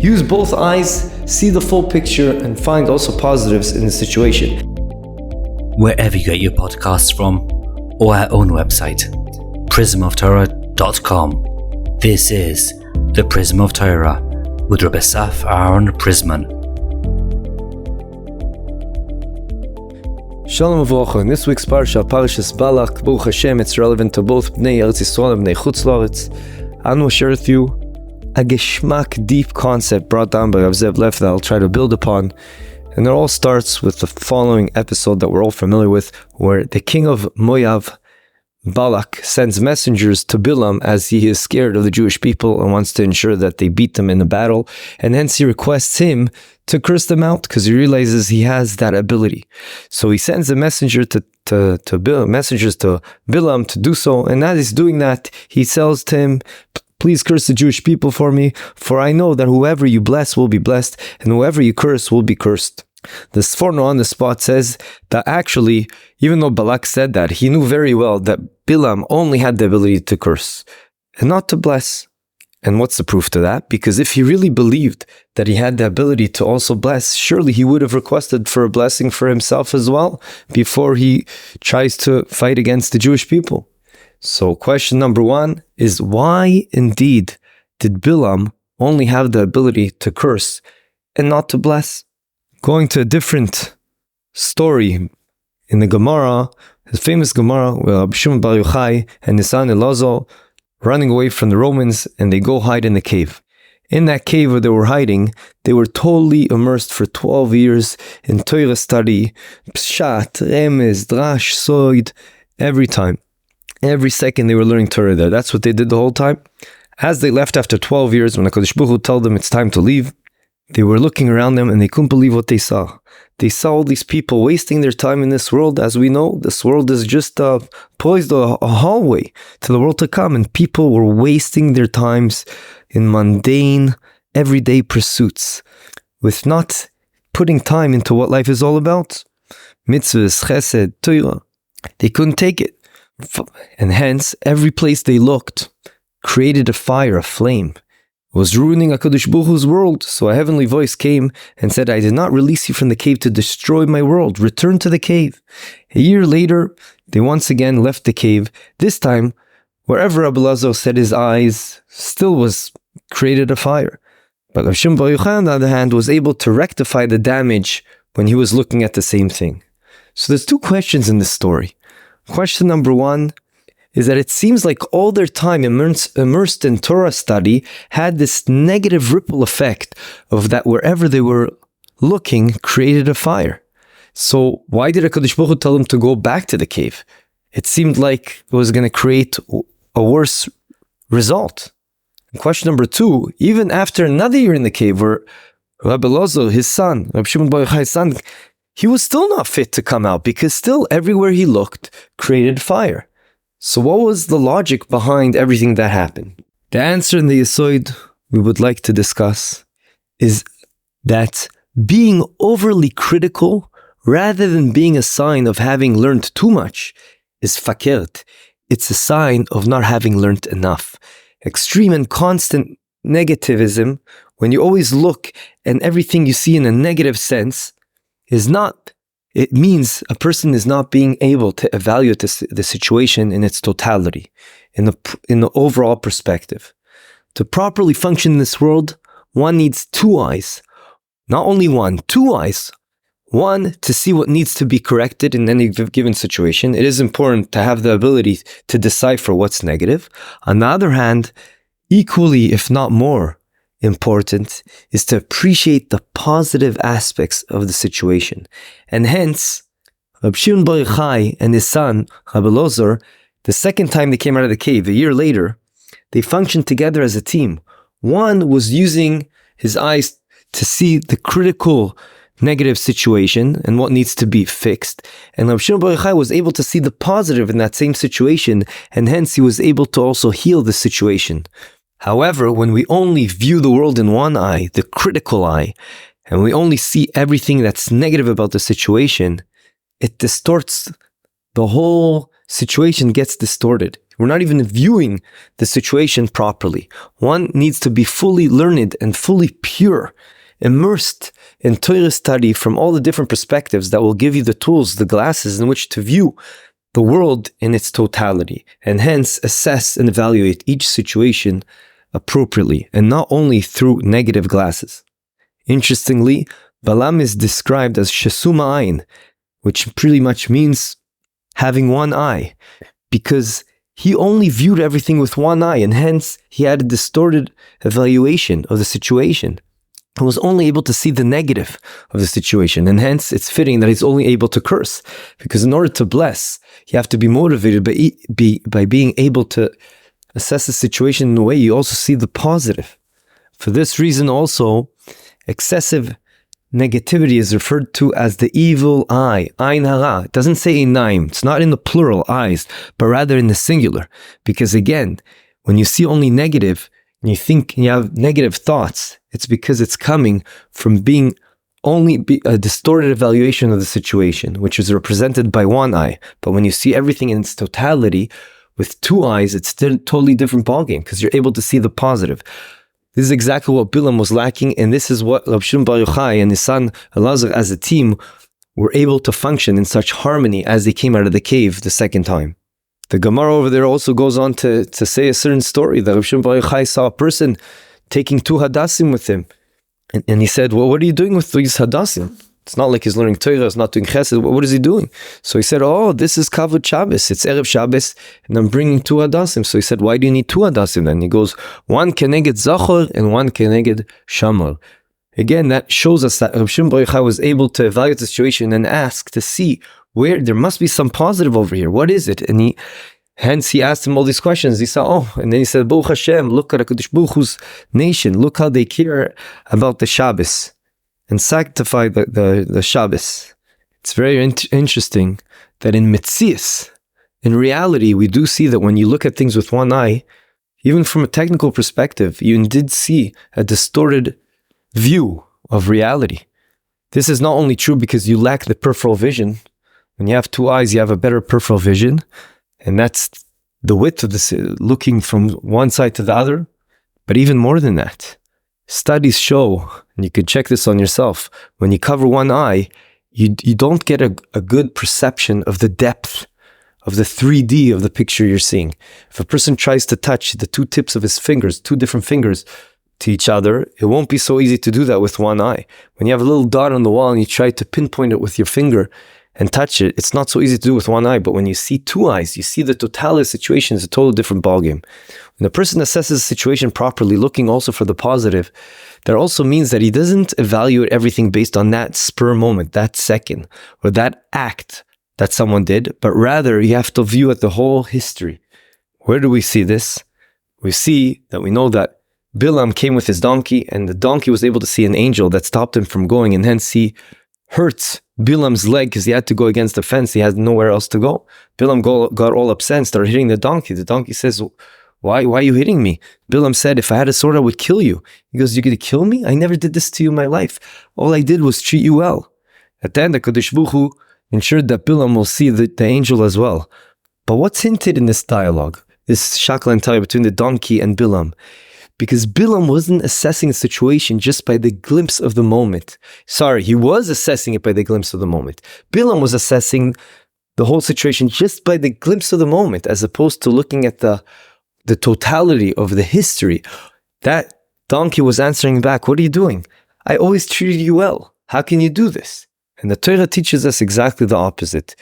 Use both eyes, see the full picture, and find also positives in the situation. Wherever you get your podcasts from, or our own website, prismoftorah.com. This is the Prism of Torah with Rabbi Saf Aaron Prisman. Shalom Avrocha. In this week's parsha, Parshas Balak, Baruch Hashem, it's relevant to both Bnei Eretz Yisrael and Bnei Chutz La'aretz. I will share with you a geschmack deep concept brought down by Rav Zev Lev that I'll try to build upon. And it all starts with the following episode that we're all familiar with, where the king of Moav, Balak, sends messengers to Bilam as he is scared of the Jewish people and wants to ensure that they beat them in the battle. And hence he requests him to curse them out because he realizes he has that ability. So he sends a messenger messengers to Bilam to do so. And as he's doing that, he tells to him, please curse the Jewish people for me, for I know that whoever you bless will be blessed, and whoever you curse will be cursed. The Sforno on the spot says that actually, even though Balak said that, he knew very well that Bilam only had the ability to curse and not to bless. And what's the proof to that? Because if he really believed that he had the ability to also bless, surely he would have requested for a blessing for himself as well before he tries to fight against the Jewish people. So question number one is, why indeed did Bilam only have the ability to curse and not to bless? Going to a different story in the Gemara, the famous Gemara, where Rabbi Shimon Bar Yochai and his son Elazar running away from the Romans, and they go hide in the cave. In that cave where they were hiding, they were totally immersed for 12 years in Torah study, Pshat, Remez, Drash, Soid, every time. Every second they were learning Torah there. That's what they did the whole time. As they left after 12 years, when HaKadosh Baruch Hu told them it's time to leave, they were looking around them and they couldn't believe what they saw. They saw all these people wasting their time in this world. As we know, this world is just poised a hallway to the world to come, and people were wasting their times in mundane, everyday pursuits, with not putting time into what life is all about. Mitzvahs, chesed, Torah. They couldn't take it. And hence, every place they looked created a fire, a flame. It was ruining HaKadosh Baruch Hu's world. So a heavenly voice came and said, I did not release you from the cave to destroy my world. Return to the cave. A year later, they once again left the cave. This time, wherever Rabbi Elazar set his eyes, still was created a fire. But Rabbi Shimon Bar Yochai, on the other hand, was able to rectify the damage when he was looking at the same thing. So there's two questions in this story. Question number one is that it seems like all their time immersed in Torah study had this negative ripple effect of that wherever they were looking created a fire. So why did HaKadosh Baruch Hu tell them to go back to the cave? It seemed like it was going to create a worse result. And question number two, even after another year in the cave where Rabbi Elazar, his son, Rabbi Shimon Bar Yochai's son, he was still not fit to come out because still everywhere he looked created fire. So what was the logic behind everything that happened? The answer in the Yesod we would like to discuss is that being overly critical rather than being a sign of having learned too much is fakert. It's a sign of not having learned enough. Extreme and constant negativism, when you always look and everything you see in a negative sense, it means a person is not being able to evaluate the situation in its totality, in the overall perspective. To properly function in this world, one needs two eyes. Not only one, two eyes. One, to see what needs to be corrected in any given situation. It is important to have the ability to decipher what's negative. On the other hand, equally, if not more, important is to appreciate the positive aspects of the situation. And hence, Rabbi Shimon Bar Yochai and his son, Rabbi Elazar, the second time they came out of the cave, a year later, they functioned together as a team. One was using his eyes to see the critical negative situation and what needs to be fixed. And Rabbi Shimon Bar Yochai was able to see the positive in that same situation, and hence he was able to also heal the situation. However, when we only view the world in one eye, the critical eye, and we only see everything that's negative about the situation, it distorts, the whole situation gets distorted. We're not even viewing the situation properly. One needs to be fully learned and fully pure, immersed in Torah study from all the different perspectives that will give you the tools, the glasses in which to view the world in its totality, and hence assess and evaluate each situation appropriately, and not only through negative glasses. Interestingly, Balaam is described as Shesuma Ayin, which pretty much means having one eye, because he only viewed everything with one eye, and hence he had a distorted evaluation of the situation. He was only able to see the negative of the situation, and hence it's fitting that he's only able to curse, because in order to bless, you have to be motivated by being able to assess the situation in a way you also see the positive. For this reason also, excessive negativity is referred to as the evil eye, ayin hara. It doesn't say einayim, it's not in the plural, eyes, but rather in the singular, because again, when you see only negative, and you think you have negative thoughts, it's because it's coming from being only a distorted evaluation of the situation, which is represented by one eye. But when you see everything in its totality with two eyes, it's still a totally different ballgame, because you're able to see the positive. This is exactly what Bilam was lacking, and this is what Rav Shimon Bar Yochai and his son Elazar as a team were able to function in such harmony as they came out of the cave the second time. The Gemara over there also goes on to say a certain story that Rav Shimon Bar Yochai saw a person taking 2 hadassim with him. And he said, well, what are you doing with these hadassim? It's not like he's learning Torah, it's not doing chesed. What is he doing? So he said, oh, this is Kavod Shabbos. It's Erev Shabbos, and I'm bringing 2 hadassim. So he said, why do you need 2 hadassim then? He goes, one keneged zachor and one keneged shamor. Again, that shows us that Rav Shimon Bar Yochai was able to evaluate the situation and ask to see where there must be some positive over here. What is it? And hence he asked him all these questions. He said, oh, and then he said, Baruch Hashem, look at HaKadosh Baruch Hu's nation. Look how they care about the Shabbos and sanctify the Shabbos. It's very interesting that in Metzias, in reality, we do see that when you look at things with one eye, even from a technical perspective, you did see a distorted view of reality. This is not only true because you lack the peripheral vision. When you have 2 eyes, you have a better peripheral vision, and that's the width of this, looking from one side to the other. But even more than that, studies show, and you could check this on yourself, when you cover one eye, you don't get a good perception of the depth of the 3D of the picture you're seeing. If a person tries to touch the 2 tips of his fingers, 2 different fingers, to each other, it won't be so easy to do that with one eye. When you have a little dot on the wall and you try to pinpoint it with your finger and touch it, it's not so easy to do with one eye. But when you see 2 eyes, you see the totality of the situation is a total different ballgame. When the person assesses the situation properly, looking also for the positive, that also means that he doesn't evaluate everything based on that spur moment, that second, or that act that someone did, but rather you have to view at the whole history. Where do we see this? We see that we know that Bilam came with his donkey, and the donkey was able to see an angel that stopped him from going, and hence he hurts Bilam's leg because he had to go against the fence. He had nowhere else to go. Bilam got all upset and started hitting the donkey. The donkey says, why are you hitting me? Bilam said, if I had a sword, I would kill you. He goes, you're going to kill me? I never did this to you in my life. All I did was treat you well. At the end, the Kadosh Baruch Hu ensured that Bilam will see the angel as well. But what's hinted in this dialogue, this shakla and taya between the donkey and Bilam? Because Bilam wasn't assessing the situation just by the glimpse of the moment. Sorry, he was assessing it by the glimpse of the moment. Bilam was assessing the whole situation just by the glimpse of the moment, as opposed to looking at the totality of the history. That donkey was answering back, what are you doing? I always treated you well. How can you do this? And the Torah teaches us exactly the opposite.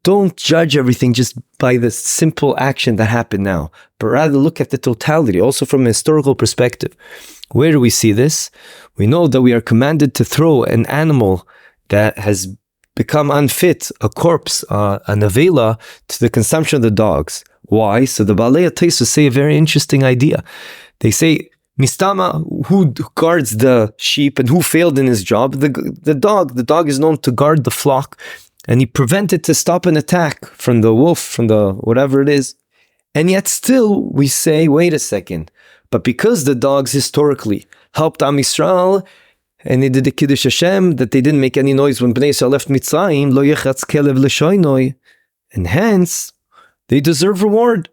Don't judge everything just by the simple action that happened now, but rather look at the totality, also from a historical perspective. Where do we see this? We know that we are commanded to throw an animal that has become unfit, a corpse, a nevela, to the consumption of the dogs. Why? So the Balei Ateisos say a very interesting idea. They say, Mistama, who guards the sheep and who failed in his job? The dog. The dog is known to guard the flock, and he prevented to stop an attack from the wolf, from the whatever it is. And yet still we say, wait a second, but because the dogs historically helped Am Yisrael, and they did the Kiddush Hashem, that they didn't make any noise when Bnei Yisrael left Mitzrayim, lo yechatz kelev l'shoynoi, and hence they deserve reward.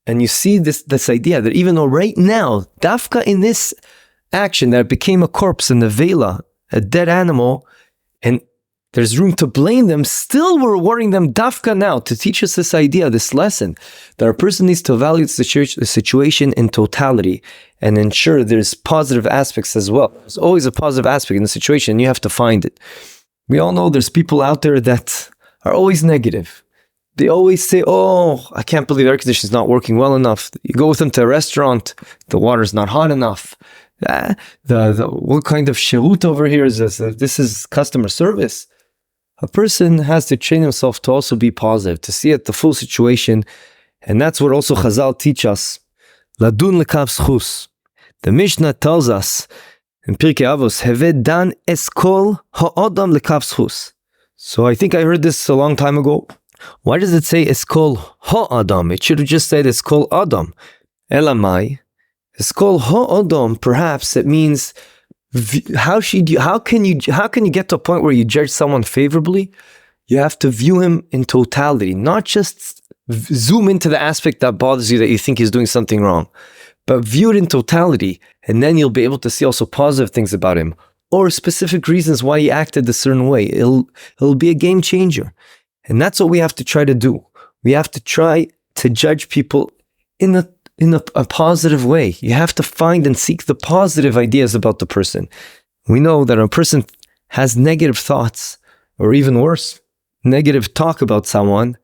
And you see this idea that even though right now, dafka in this action that it became a corpse in the vela, a dead animal, and there's room to blame them, still we're warning them dafka now to teach us this idea, this lesson, that a person needs to evaluate the situation in totality and ensure there's positive aspects as well. There's always a positive aspect in the situation, and you have to find it. We all know there's people out there that are always negative. They always say, oh, I can't believe the air conditioning is not working well enough. You go with them to a restaurant, the water's not hot enough. What kind of shirut over here is this? This is customer service. A person has to train himself to also be positive, to see it the full situation. And that's what also Chazal teach us. Ladun lekav schus. The Mishnah tells us in Pirkei Avos, Heved dan eskol ha'odam lekav schus. So I think I heard this a long time ago. Why does it say eskol ha'adam? It should have just said eskol adam. Elamai. Eskol ha'adam, perhaps it means how can you get to a point where you judge someone favorably? You have to view him in totality, not just zoom into the aspect that bothers you, that you think he's doing something wrong, but view it in totality, and then you'll be able to see also positive things about him or specific reasons why he acted a certain way. It'll be a game changer. And that's what we have to try to do. We have to try to judge people in a positive way. You have to find and seek the positive ideas about the person. We know that a person has negative thoughts, or even worse, negative talk about someone,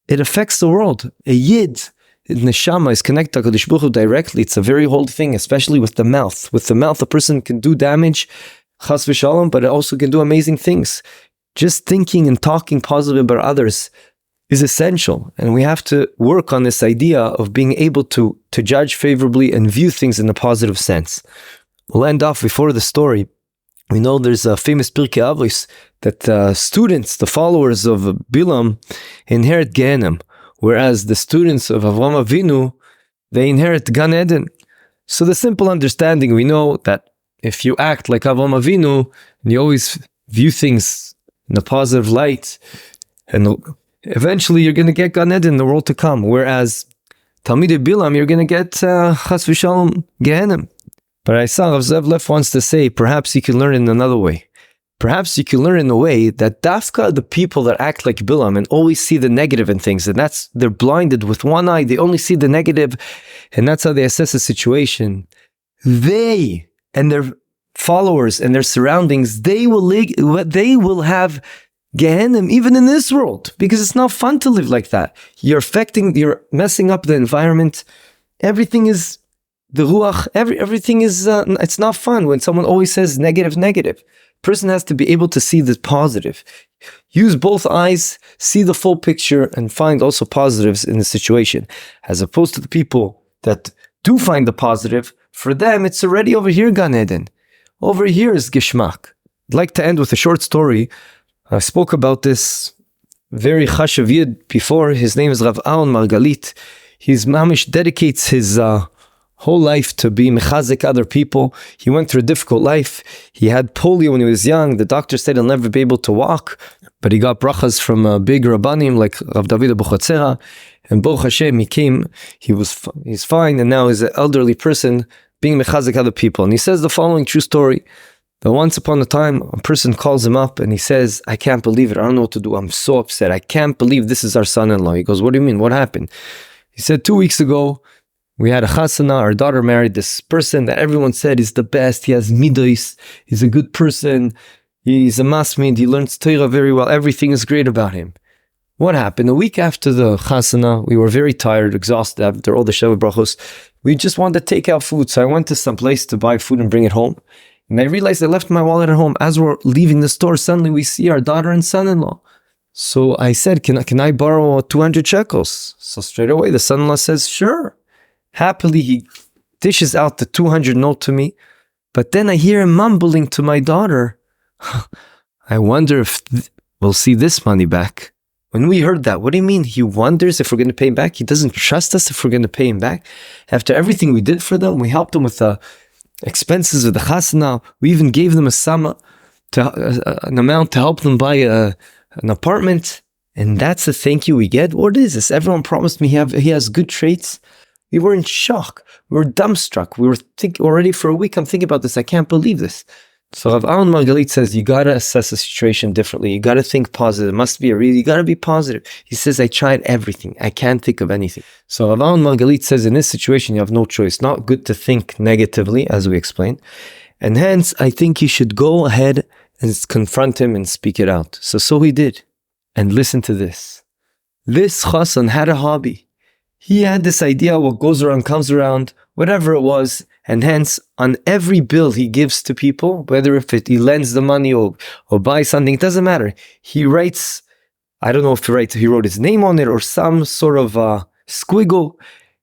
it affects the world. A yid, neshama, is connected to HaKadosh Baruch Hu directly. It's a very old thing, especially with the mouth. With the mouth, a person can do damage, chas v'shalom, but it also can do amazing things. Just thinking and talking positively about others is essential. And we have to work on this idea of being able to judge favorably and view things in a positive sense. We'll end off before the story. We know there's a famous Pirkei Avos that students, the followers of Bilam, inherit Gehenim, whereas the students of Avraham Avinu, they inherit Gan Eden. So the simple understanding, we know that if you act like Avraham Avinu, and you always view things in a positive light, and eventually you're going to get Gan Eden in the world to come. Whereas Talmidei Bilam, you're going to get Chas v'Shalom Gehenim. But I saw Rav Zev Leff wants to say, perhaps you can learn in another way. Perhaps you can learn in a way that dafka, the people that act like Bilam and always see the negative in things, and they're blinded with one eye, they only see the negative, and that's how they assess a situation. They and their followers and their surroundings, they will have Gehenim even in this world, because it's not fun to live like that. You're messing up the environment. Everything is the ruach. Everything is. It's not fun when someone always says negative. Person has to be able to see the positive. Use both eyes, see the full picture, and find also positives in the situation, as opposed to the people that do find the positive. For them, it's already over here, Gan Eden. Over here is Geshmak. I'd like to end with a short story. I spoke about this very chashav yid before. His name is Rav Aaron Margalit. He's mamish dedicates his whole life to be mechazik other people. He went through a difficult life. He had polio when he was young. The doctor said he'll never be able to walk, but he got brachas from big rabbanim like Rav David Abuchatzera. And Baruch Hashem, he's fine, and now he's an elderly person being mechazik other people. And he says the following true story. That once upon a time, a person calls him up and he says, I can't believe it. I don't know what to do. I'm so upset. I can't believe this is our son-in-law. He goes, what do you mean? What happened? He said, 2 weeks ago, we had a chasana. Our daughter married this person that everyone said is the best. He has midos. He's a good person. He's a masmid. He learns Torah very well. Everything is great about him. What happened? A week after the chasana, we were very tired, exhausted after all the Sheva brachos. We just wanted to take out food. So I went to some place to buy food and bring it home. And I realized I left my wallet at home. As we're leaving the store, suddenly we see our daughter and son-in-law. So I said, can I borrow 200 shekels? So straight away, the son-in-law says, sure. Happily, he dishes out the 200 note to me. But then I hear him mumbling to my daughter, I wonder if we'll see this money back. When we heard that, what do you mean? He wonders if we're going to pay him back? He doesn't trust us if we're going to pay him back? After everything we did for them, we helped them with expenses of the chasana. We even gave them an amount to help them buy an apartment. And that's the thank you we get. What is this? Everyone promised me he has good traits. We were in shock. We were dumbstruck. We were thinking already for a week, I'm thinking about this. I can't believe this. So Rav Aaron Margalit says, you got to assess the situation differently. You got to think positive. It must be a reason. You got to be positive. He says, I tried everything. I can't think of anything. So Rav Aaron Margalit says, in this situation, you have no choice. Not good to think negatively, as we explained. And hence, I think you should go ahead and confront him and speak it out. So he did. And listen to this. This chassan had a hobby. He had this idea, what goes around comes around, whatever it was. And hence, on every bill he gives to people, whether if he lends the money or buys something, it doesn't matter. He writes, I don't know if he wrote his name on it or some sort of squiggle.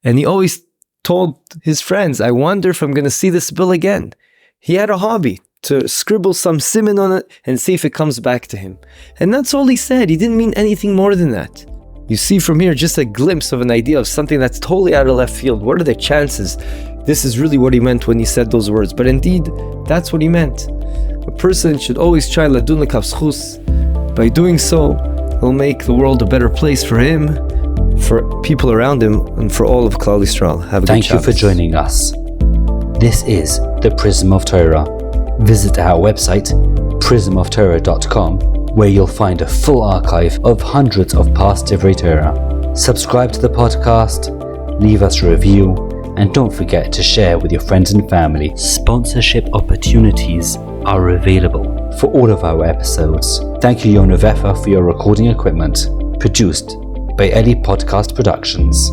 And he always told his friends, I wonder if I'm going to see this bill again. He had a hobby to scribble some siman on it and see if it comes back to him. And that's all he said. He didn't mean anything more than that. You see from here just a glimpse of an idea of something that's totally out of left field. What are the chances? This is really what he meant when he said those words. But indeed, that's what he meant. A person should always try ladun lekavschus. By doing so, he'll make the world a better place for him, for people around him, and for all of Klal Yisrael. Have a good Shabbos. Thank you for joining us. This is the Prism of Torah. Visit our website, prismoftorah.com, where you'll find a full archive of hundreds of past Divrei Torah. Subscribe to the podcast, leave us a review, and don't forget to share with your friends and family. Sponsorship opportunities are available for all of our episodes. Thank you, Yona Vefa, for your recording equipment. Produced by Eli Podcast Productions.